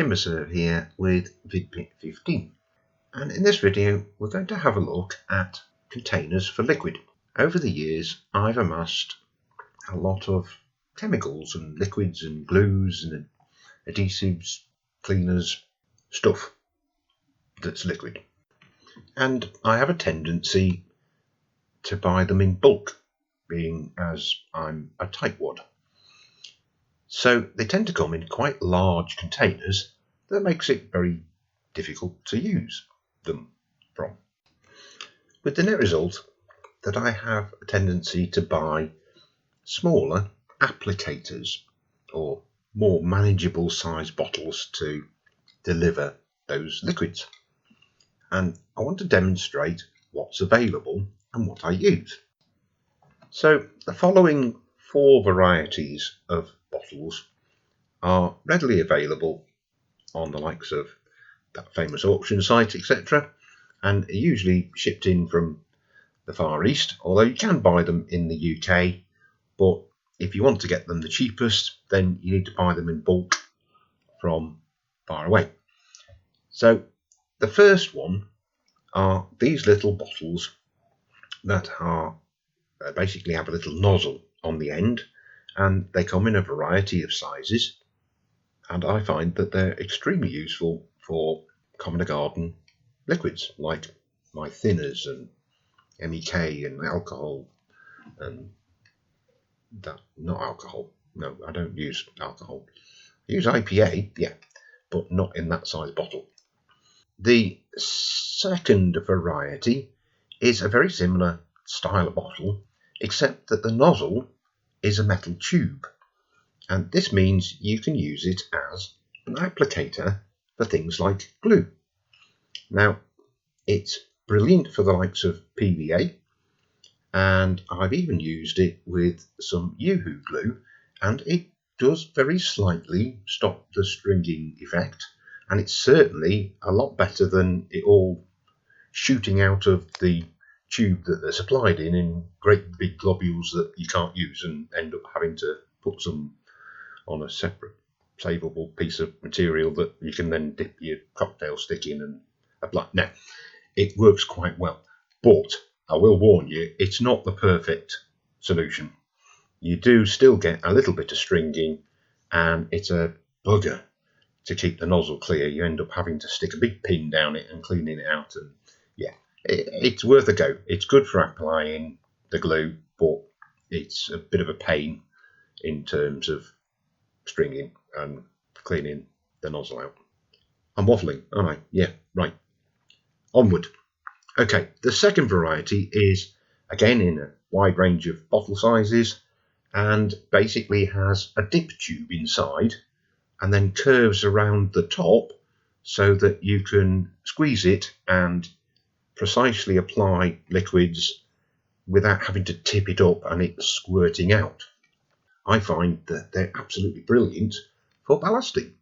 TimberSurf's here with Vid Bits 15, and in this video we're going to have a look at containers for liquid. Over the years I've amassed a lot of chemicals and liquids and glues and adhesives, cleaners, stuff that's liquid, and I have a tendency to buy them in bulk, being as I'm a tightwad. So they tend to come in quite large containers that makes it very difficult to use them from. With the net result that I have a tendency to buy smaller applicators or more manageable size bottles to deliver those liquids. And I want to demonstrate what's available and what I use. So the following 4 varieties of bottles are readily available on the likes of that famous auction site, etc., and are usually shipped in from the Far East, although you can buy them in the UK, but if you want to get them the cheapest, then you need to buy them in bulk from far away. So the first one are these little bottles that are basically have a little nozzle on the end, and they come in a variety of sizes, and I find that they're extremely useful for common garden liquids like my thinners and MEK and alcohol and that. Not alcohol, no, I don't use alcohol. I use IPA, yeah, but not in that size bottle. The second variety is a very similar style of bottle, except that the nozzle is a metal tube, and this means you can use it as an applicator for things like glue. Now, it's brilliant for the likes of PVA, and I've even used it with some Yoo-hoo glue, and it does very slightly stop the stringing effect, and it's certainly a lot better than it all shooting out of the tube that they're supplied in great big globules that you can't use and end up having to put some on a separate savable piece of material that you can then dip your cocktail stick in and apply. Now, it works quite well, but I will warn you, it's not the perfect solution. You do still get a little bit of stringing, and it's a bugger to keep the nozzle clear. You end up having to stick a big pin down it and cleaning it out, and yeah, it's worth a go. It's good for applying the glue, but it's a bit of a pain in terms of stringing and cleaning the nozzle out. I'm waffling, aren't I? Yeah, right. Onward. Okay, the second variety is again in a wide range of bottle sizes and basically has a dip tube inside and then curves around the top so that you can squeeze it and precisely apply liquids without having to tip it up and it squirting out. I find that they're absolutely brilliant for ballasting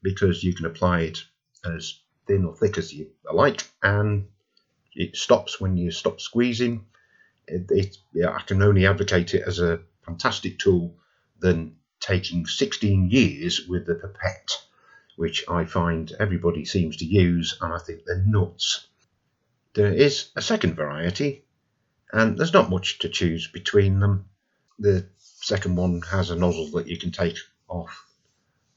because you can apply it as thin or thick as you like, and it stops when you stop squeezing. I can only advocate it as a fantastic tool than taking 16 years with the pipette, which I find everybody seems to use, and I think they're nuts. There is a second variety, and there's not much to choose between them. The second one has a nozzle that you can take off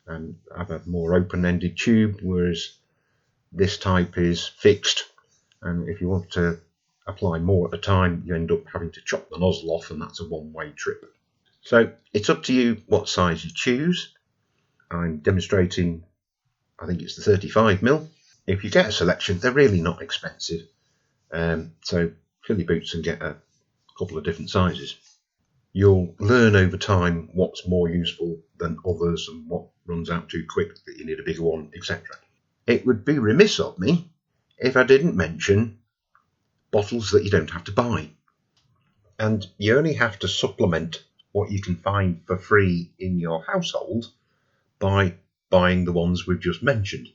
and have a more open-ended tube, whereas this type is fixed, and if you want to apply more at a time, you end up having to chop the nozzle off, and that's a one-way trip. So it's up to you what size you choose. I'm demonstrating, I think it's the 35mm. If you get a selection, they're really not expensive. So fill your boots and get a couple of different sizes. You'll learn over time what's more useful than others and what runs out too quick that you need a bigger one, etc. It would be remiss of me if I didn't mention bottles that you don't have to buy. And you only have to supplement what you can find for free in your household by buying the ones we've just mentioned.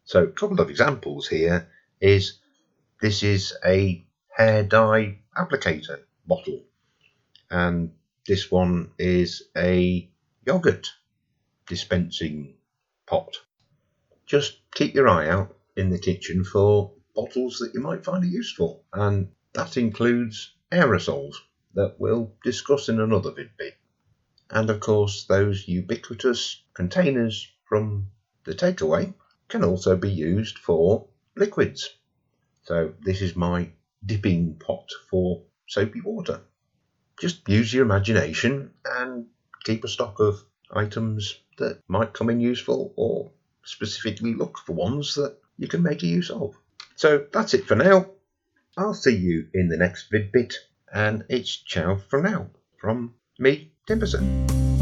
So a couple of examples here is this is a hair dye applicator bottle, and this one is a yogurt dispensing pot. just keep your eye out in the kitchen for bottles that you might find useful, and that includes aerosols that we'll discuss in another vid bit. And of course, those ubiquitous containers from the takeaway can also be used for liquids. So this is my dipping pot for soapy water. Just use your imagination and keep a stock of items that might come in useful, or specifically look for ones that you can make a use of. So that's it for now. I'll see you in the next vid bit, and it's ciao for now from me, TimberSurf's.